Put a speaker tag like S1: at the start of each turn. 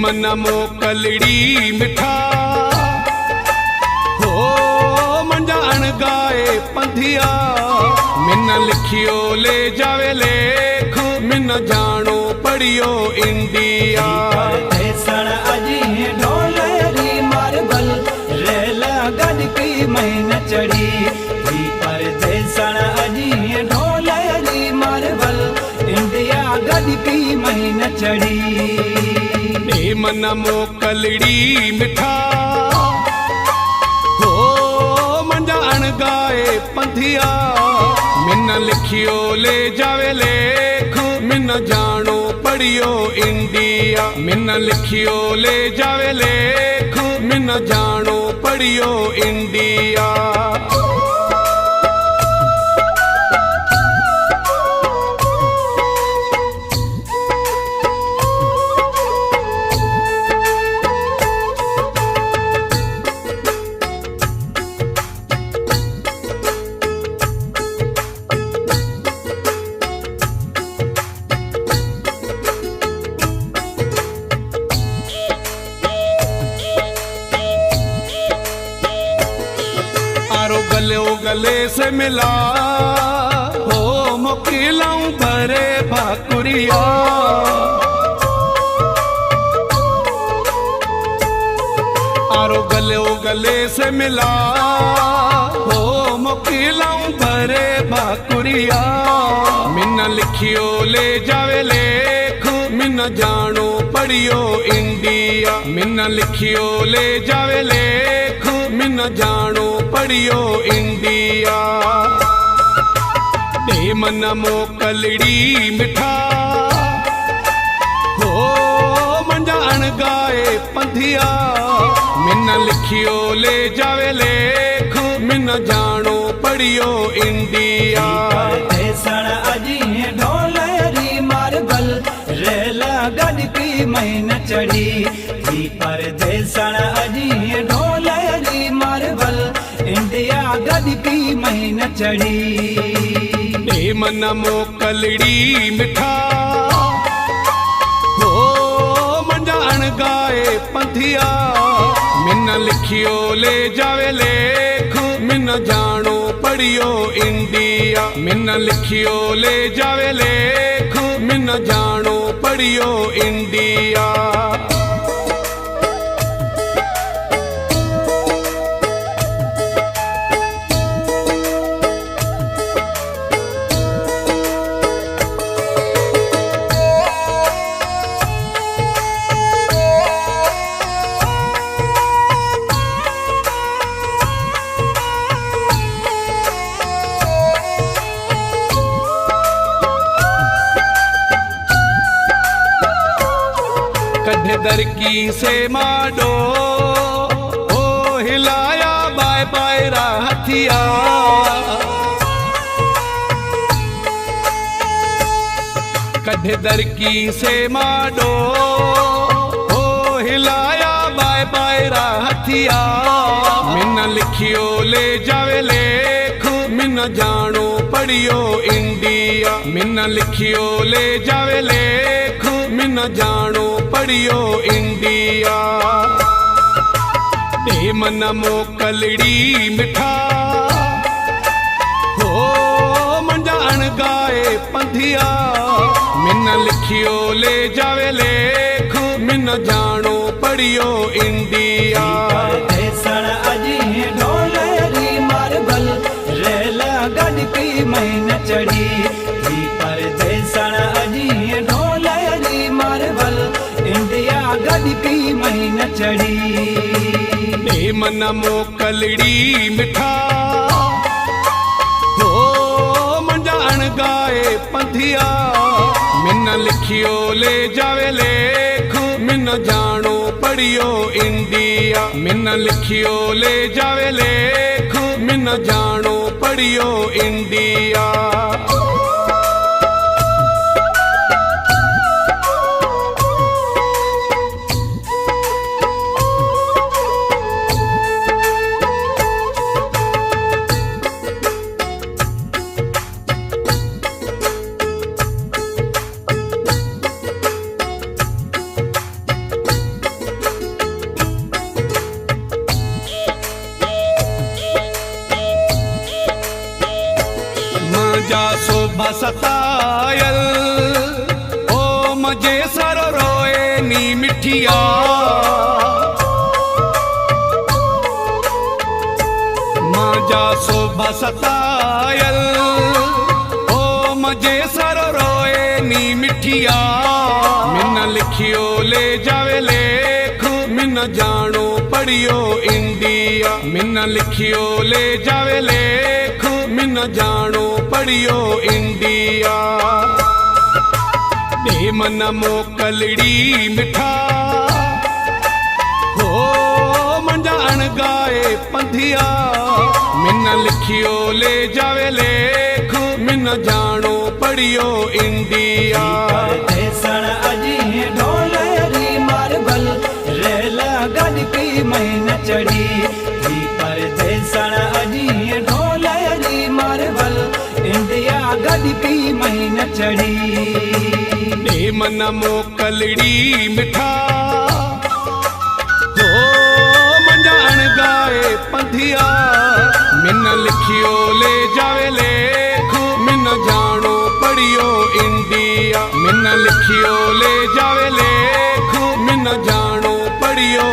S1: मन मोकलड़ी मिठा हो मंजा अणगाए पंथिया मिन लिखियो ले जावे लेख मिन जानो पढ़ियो इंडिया
S2: ढोलरी मार्बल रेल गद की महीन चढ़ी परदेसन अजी ढोलरी मार्बल इंडिया गद की महीन चढ़ी
S1: मन मोकलड़ी मिठा हो मंजा अणगाए पंथिया मिन लिखियो ले जावे लेख मिन जानो पढ़ियो इंडिया मिन लिखियो ले जावे लेख मिन जानो पढ़ियो इंडिया गले से मिला हो मोकिलाऊं भरे भाकुरिया आरो गले से मिला हो मोकिलाऊं भरे भाकुरिया मिन लिखियो ले जावे लेख मिन जानो पढ़ियो इंडिया मिन लिखियो ले जावे लेख मिन जानो पढ़ियो इंडिया मन मोकलड़ी मिठा हो मंजा अणगाए पंथिया मिन लिखियो ले जावे लेख मिन जानो पढ़ियो इंडिया
S2: अजी ढोलरी मार्बल रेल गद की महीन चढ़ी परदेसन अजी ढोलरी मार्बल इंडिया गद की महीन चढ़ी
S1: मन मोकलड़ी मिठा हो मंजा अणगाए पंथिया मिन लिखियो ले जावे लेख मिन जानो पढ़ियो इंडिया मिन लिखियो ले जावे लेख मिन जानो पढ़ियो इंडिया दर की से माडो ओ हिलाया बाय बाय राहतिया कढ़े दर की से माडो ओ हिलाया बाय बाय राहतिया मिन लिखियो ले जावे लेख मिन जानो पढ़ियो इंडिया मिन लिखियो ले जावे लेख मिन जानो पढ़ियो इंडिया मन मोकलड़ी मिठा हो मंजा अणगाए पंथिया मिन लिखियो ले जावे लेख मिन जानो पढ़ियो इंडिया
S2: अजी ढोलरी मार्बल रेल गद की महीन चढ़ी परदेसन अजी ढोलरी मार्बल इंडिया गद की महीन चढ़ी
S1: मन मोकलड़ी मिठा हो मंजा अणगाए पंथिया मिन लिखियो ले जावे लेख मिन जानो पढ़ियो इंडिया मिन लिखियो ले जावे लेख मिन जानो पढ़ियो इंडिया जा शोभा सतायल ओ मजे सर रोए नी मिठिया माजा शोभा सतायल ओ मजे सर रोए नी मिठिया मिन लिखियो ले जावे लेख मिन जानो पढ़ियो इंडिया मिन लिखियो ले जावे लेख मिन जानो पढ़ियो इंडिया दे मन मोकलड़ी मिठा हो मंजा अणगाए पंथिया मिन लिखियो ले जावे लेख मिन जानो पढ़ियो इंडिया
S2: परदेसण अजी ढोलरी मार्बल रेल गॾ की महीन चढ़ी थी परदेसण अजी ढोलरी मार्बल इंडिया गॾ की महीन चढ़ी
S1: दे मन मोकलड़ी मिठा हो मंजा अणगाए पंथिया मिन लिखियो ले जावे लेख मिन जानो पढ़ियो इंडिया मिन लिखियो ले जावे लेख मिन जानो पढ़ियो